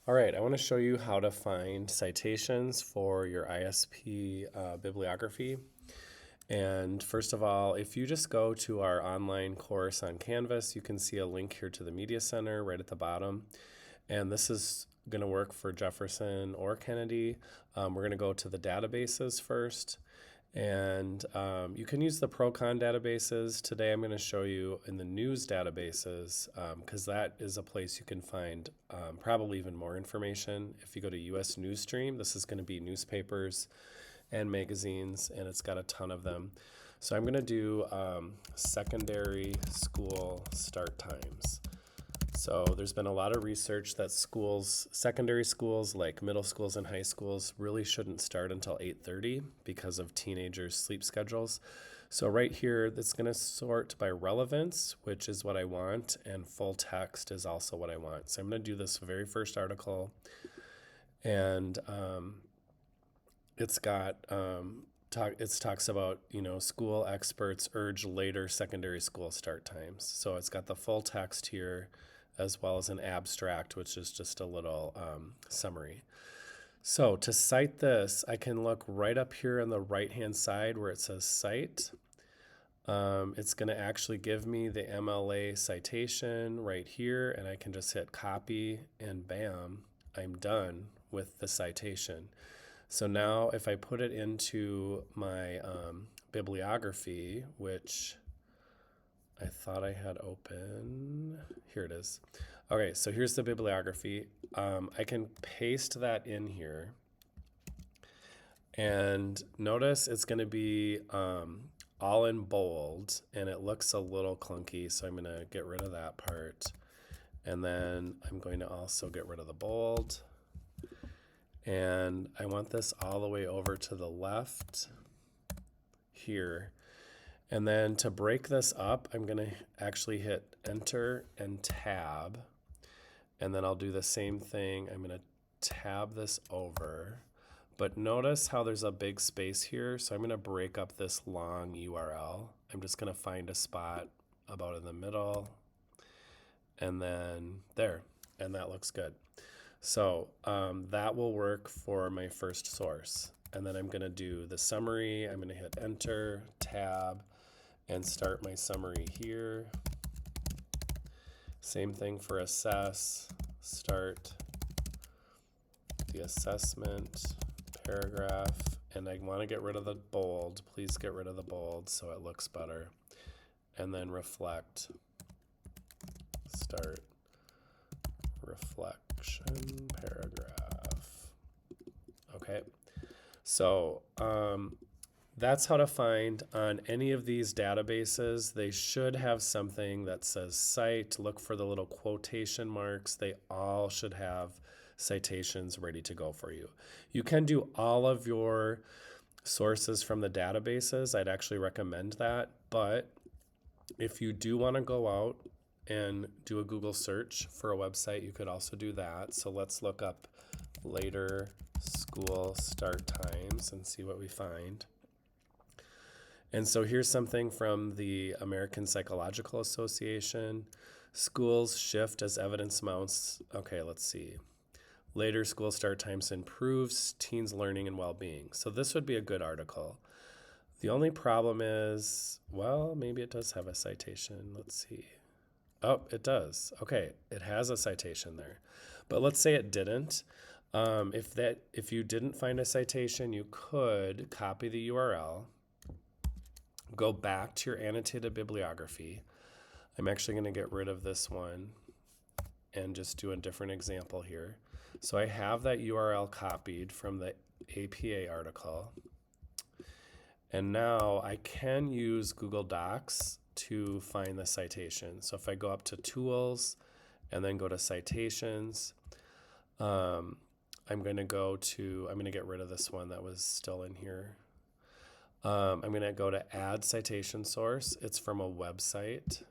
All right, I want to show you how to find citations for your ISP bibliography. And first of all, if you just go to our online course on Canvas, you can see a link here to the Media Center right at the bottom. And this is going to work for Jefferson or Kennedy. We're going to go to the databases first. And you can use the Procon databases. Today I'm going to show you in the news databases because that is a place you can find probably even more information. If you go to US Newsstream, this is going to be newspapers and magazines, and it's got a ton of them. So I'm going to do secondary school start times. So there's been a lot of research that schools, secondary schools like middle schools and high schools really shouldn't start until 8:30 because of teenagers' sleep schedules. So right here, that's going to sort by relevance, which is what I want, and full text is also what I want. So I'm going to do this very first article, and it's got it talks about, school experts urge later secondary school start times. So it's got the full text here as well as an abstract, which is just a little summary. So to cite this, I can look right up here on the right-hand side where it says cite. It's going to actually give me the MLA citation right here, and I can just hit copy, and bam, I'm done with the citation. So now if I put it into my bibliography, which I thought I had open, here it is. Okay, so here's the bibliography. I can paste that in here. And notice it's going to be all in bold, and it looks a little clunky, so I'm going to get rid of that part. And then I'm going to also get rid of the bold. And I want this all the way over to the left here. And then to break this up, I'm going to actually hit Enter and Tab. And then I'll do the same thing. I'm going to tab this over. But notice how there's a big space here. So I'm going to break up this long URL. I'm just going to find a spot about in the middle. And then there. And that looks good. So that will work for my first source. And then I'm going to do the summary. I'm going to hit Enter, Tab, and start my summary here. Same thing for assess, start the assessment paragraph, and I want to get rid of the bold. Please get rid of the bold so it looks better. And then reflect, start reflection paragraph. Okay, so that's how to find on any of these databases. They should have something that says cite. Look for the little quotation marks. They all should have citations ready to go for you. You can do all of your sources from the databases. I'd actually recommend that. But if you do want to go out and do a Google search for a website, you could also do that. So let's look up later school start times and see what we find. And so here's something from the American Psychological Association. Schools shift as evidence mounts. Okay, let's see. Later school start times improves teens' learning and well-being. So this would be a good article. The only problem is, well, maybe it does have a citation. Let's see. Oh, it does. Okay, it has a citation there. But let's say it didn't. If you didn't find a citation, you could copy the URL, go back to your annotated bibliography. I'm actually going to get rid of this one and just do a different example here. So I have that URL copied from the APA article. And now I can use Google Docs to find the citation. So if I go up to Tools and then go to Citations, I'm going to get rid of this one that was still in here. I'm going to go to Add Citation Source. It's from a website,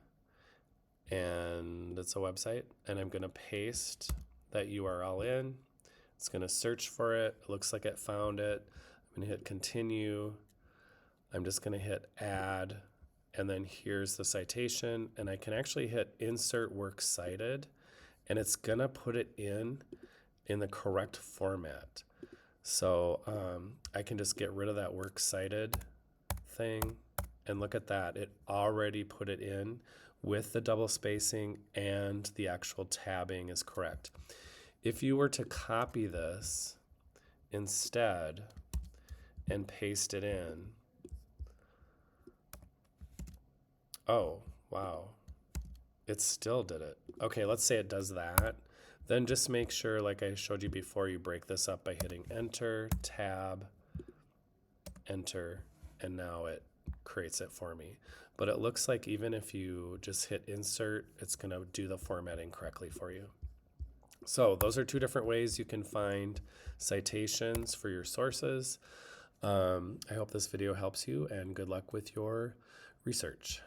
and it's a website. And I'm going to paste that URL in. It's going to search for it. It looks like it found it. I'm going to hit Continue. I'm just going to hit Add, and then here's the citation. And I can actually hit Insert Works Cited, and it's going to put it in in the correct format. So I can just get rid of that works cited thing, and look at that. It already put it in with the double spacing, and the actual tabbing is correct. If you were to copy this instead and paste it in, oh, wow, it still did it. Okay, let's say it does that. Then just make sure, like I showed you before, you break this up by hitting enter, tab, enter, and now it creates it for me. But it looks like even if you just hit insert, it's going to do the formatting correctly for you. So those are two different ways you can find citations for your sources. I hope this video helps you, and good luck with your research.